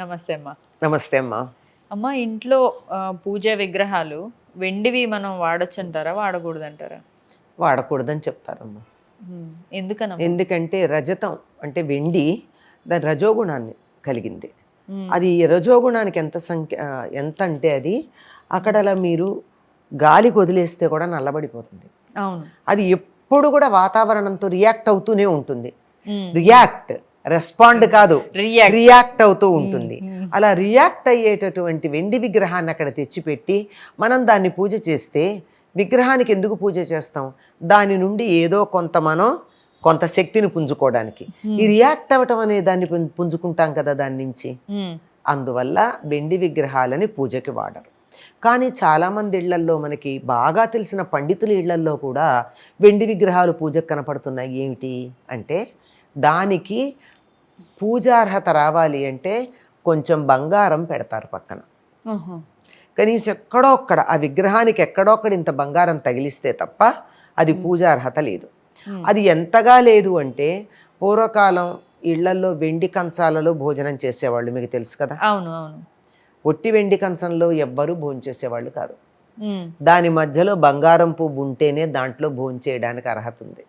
నమస్తే అమ్మా. నమస్తే అమ్మా. అమ్మ, ఇంట్లో పూజ విగ్రహాలు వెండివి మనం వాడొచ్చు అంటారా, వాడకూడదంటారా? వాడకూడదని చెప్తారమ్మా. ఎందుకన్నా? ఎందుకంటే రజతం అంటే వెండి దాని రజోగుణాన్ని కలిగింది. అది రజోగుణానికి ఎంత అంటే అది అక్కడ మీరు గాలికి వదిలేస్తే కూడా నల్లబడిపోతుంది. అవును. అది ఎప్పుడు కూడా వాతావరణంతో రియాక్ట్ అవుతూనే ఉంటుంది. రెస్పాండ్ కాదు, రియాక్ట్ అవుతూ ఉంటుంది. అలా రియాక్ట్ అయ్యేటటువంటి వెండి విగ్రహాన్ని అక్కడ తెచ్చిపెట్టి మనం దాన్ని పూజ చేస్తే, విగ్రహానికి ఎందుకు పూజ చేస్తాం? దాని నుండి ఏదో కొంత శక్తిని పుంజుకోవడానికి. ఈ రియాక్ట్ అవ్వటం అనే దాన్ని పుంజుకుంటాం కదా దాని నుంచి. అందువల్ల వెండి విగ్రహాలని పూజకి వాడరు. కానీ చాలామంది ఇళ్లల్లో, మనకి బాగా తెలిసిన పండితుల ఇళ్లల్లో కూడా వెండి విగ్రహాలు పూజకు కనపడుతున్నాయి. ఏమిటి అంటే, దానికి పూజార్హత రావాలి అంటే కొంచెం బంగారం పెడతారు పక్కన. కనీసం ఎక్కడో ఒక్కడ ఆ విగ్రహానికి ఎక్కడో ఒక్కడ ఇంత బంగారం తగిలిస్తే తప్ప అది పూజార్హత లేదు. అది ఎంతగా లేదు అంటే, పూర్వకాలం ఇళ్లల్లో వెండి కంచాలలో భోజనం చేసేవాళ్ళు, మీకు తెలుసు కదా. అవును అవును. ఒట్టి వెండి కంచంలో ఎవ్వరూ భోంచేసేవాళ్ళు కాదు. దాని మధ్యలో బంగారం పువ్వు ఉంటేనే దాంట్లో భోంచేయడానికి అర్హత ఉంది.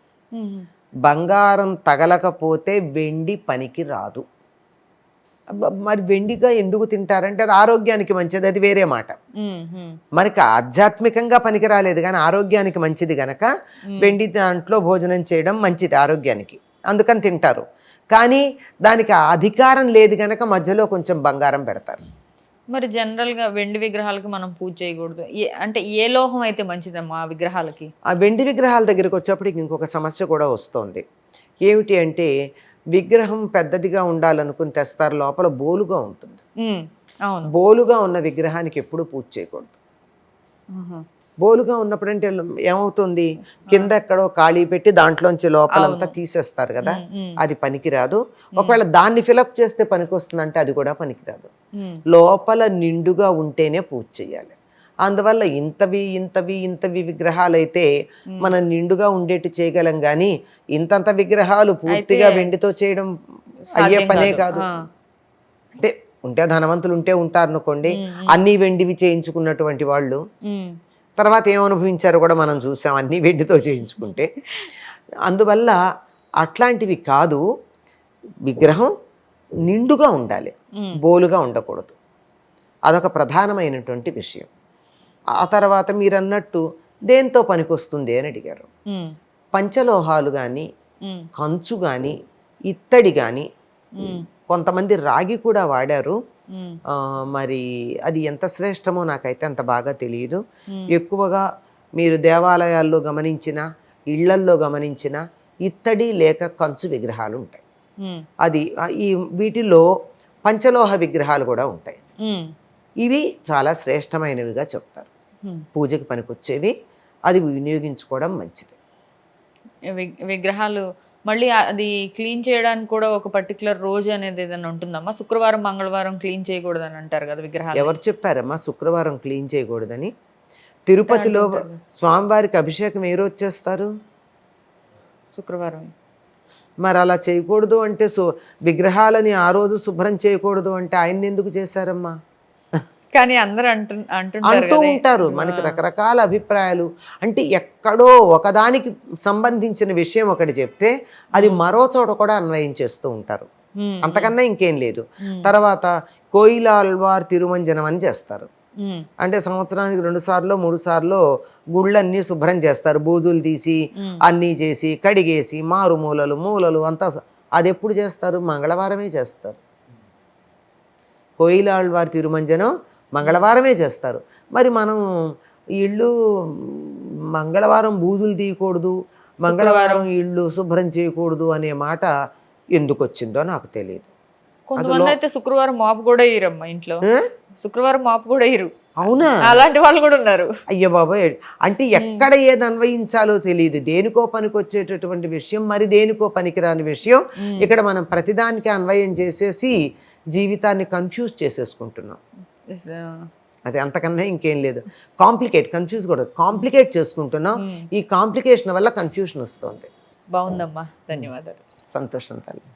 బంగారం తగలకపోతే వెండి పనికి రాదు. మరి వెండిగా ఎందుకు తింటారంటే అది ఆరోగ్యానికి మంచిది, అది వేరే మాట. మనకి ఆధ్యాత్మికంగా పనికి రాలేదు కానీ ఆరోగ్యానికి మంచిది గనక వెండి దాంట్లో భోజనం చేయడం మంచిది ఆరోగ్యానికి, అందుకని తింటారు. కానీ దానికి అధికారం లేదు గనక మధ్యలో కొంచెం బంగారం పెడతారు. మరి జనరల్గా వెండి విగ్రహాలకి మనం పూజ చేయకూడదు అంటే ఏ లోహం అయితే మంచిదమ్మా ఆ విగ్రహాలకి? ఆ వెండి విగ్రహాల దగ్గరికి వచ్చేప్పటికి ఇంకొక సమస్య కూడా వస్తుంది. ఏమిటి అంటే, విగ్రహం పెద్దదిగా ఉండాలనుకుని తెస్తారు, లోపల బోలుగా ఉంటుంది. అవును. బోలుగా ఉన్న విగ్రహానికి ఎప్పుడు పూజ చేయకూడదు. బోలుగా ఉన్నప్పుడు అంటే ఏమవుతుంది, కింద ఎక్కడో ఖాళీ పెట్టి దాంట్లోంచి లోపలంతా తీసేస్తారు కదా, అది పనికిరాదు. ఒకవేళ దాన్ని ఫిలప్ చేస్తే పనికి వస్తుందంటే అది కూడా పనికిరాదు. లోపల నిండుగా ఉంటేనే పూజ చేయాలి. అందువల్ల ఇంతవి విగ్రహాలు అయితే మనం నిండుగా ఉండేటి చేయగలం, కానీ ఇంతంత విగ్రహాలు పూర్తిగా వెండితో చేయడం అయ్యే పనే కాదు. అంటే ఉంటే ధనవంతులు ఉంటే ఉంటారు అనుకోండి, అన్ని వెండివి చేయించుకున్నటువంటి వాళ్ళు తర్వాత ఏమనుభవించారో కూడా మనం చూసాం, అన్ని వెండితో చేయించుకుంటే. అందువల్ల అట్లాంటివి కాదు, విగ్రహం నిండుగా ఉండాలి, బోలుగా ఉండకూడదు. అదొక ప్రధానమైనటువంటి విషయం. ఆ తర్వాత మీరు అన్నట్టు దేంతో పనికొస్తుంది అని అడిగారు. పంచలోహాలు కానీ, కంచు కానీ, ఇత్తడి కానీ, కొంతమంది రాగి కూడా వాడారు. మరి అది ఎంత శ్రేష్టమో నాకైతే అంత బాగా తెలియదు. ఎక్కువగా మీరు దేవాలయాల్లో గమనించిన, ఇళ్లల్లో గమనించిన ఇత్తడి లేక కంచు విగ్రహాలు ఉంటాయి. అది వీటిలో పంచలోహ విగ్రహాలు కూడా ఉంటాయి. ఇవి చాలా శ్రేష్టమైనవిగా చెప్తారు, పూజకి పనికొచ్చేవి. అది వినియోగించుకోవడం మంచిది. విగ్రహాలు మళ్ళీ అది క్లీన్ చేయడానికి కూడా ఒక పర్టికులర్ రోజు అనేది ఏదైనా ఉంటుందమ్మా? శుక్రవారం మంగళవారం క్లీన్ చేయకూడదని అంటారు కదా విగ్రహాలు. ఎవరు చెప్పారమ్మా శుక్రవారం క్లీన్ చేయకూడదని? తిరుపతిలో స్వామివారికి అభిషేకం ఏ రోజు చేస్తారు? శుక్రవారం. మరి అలా చేయకూడదు అంటే, విగ్రహాలని ఆ రోజు శుభ్రం చేయకూడదు అంటే ఆయన్ని ఎందుకు చేశారమ్మా? కానీ అందరూ అంటూ ఉంటారు. మనకి రకరకాల అభిప్రాయాలు. అంటే ఎక్కడో ఒకదానికి సంబంధించిన విషయం ఒకటి చెప్తే అది మరో చోట కూడా అన్వయం చేస్తూ ఉంటారు, అంతకన్నా ఇంకేం లేదు. తర్వాత కోయిలాల్వార్ తిరుమంజనం అని చేస్తారు. అంటే సంవత్సరానికి 2 సార్లు 3 సార్లు గుళ్ళన్నీ శుభ్రం చేస్తారు, బూజులు తీసి అన్నీ చేసి కడిగేసి మూలలు అంతా. అది ఎప్పుడు చేస్తారు? మంగళవారమే చేస్తారు. కోయిలాల్వార్ తిరుమంజనం మంగళవారమే చేస్తారు. మరి మనం ఇళ్ళు మంగళవారం బూజులు తీయకూడదు, మంగళవారం ఇళ్ళు శుభ్రం చేయకూడదు అనే మాట ఎందుకు వచ్చిందో నాకు తెలియదు. కొంతమంది అయితే శుక్రవారం మాపు కూడా వేయరమ్మా ఇంట్లో. శుక్రవారం మాపు కూడా వేయరు. అవునా? అలాంటి వాళ్ళు కూడా ఉన్నారు. అయ్యో బాబాయ్, అంటే ఎక్కడ ఏది అన్వయించాలో తెలియదు. దేనికో పనికి వచ్చేటటువంటి విషయం మరి దేనికో పనికిరాని విషయం ఇక్కడ మనం ప్రతిదానికి అన్వయం చేసేసి జీవితాన్ని కన్ఫ్యూజ్ చేసేసుకుంటున్నాం. అది అంతకన్నా ఇంకేం లేదు. కన్ఫ్యూజ్ కూడా కాంప్లికేట్ చేసుకుంటున్నాం. ఈ కాంప్లికేషన్ వల్ల కన్ఫ్యూషన్ వస్తుంది. బాగుందమ్మా, ధన్యవాదాలు. సంతోషం తల్లి.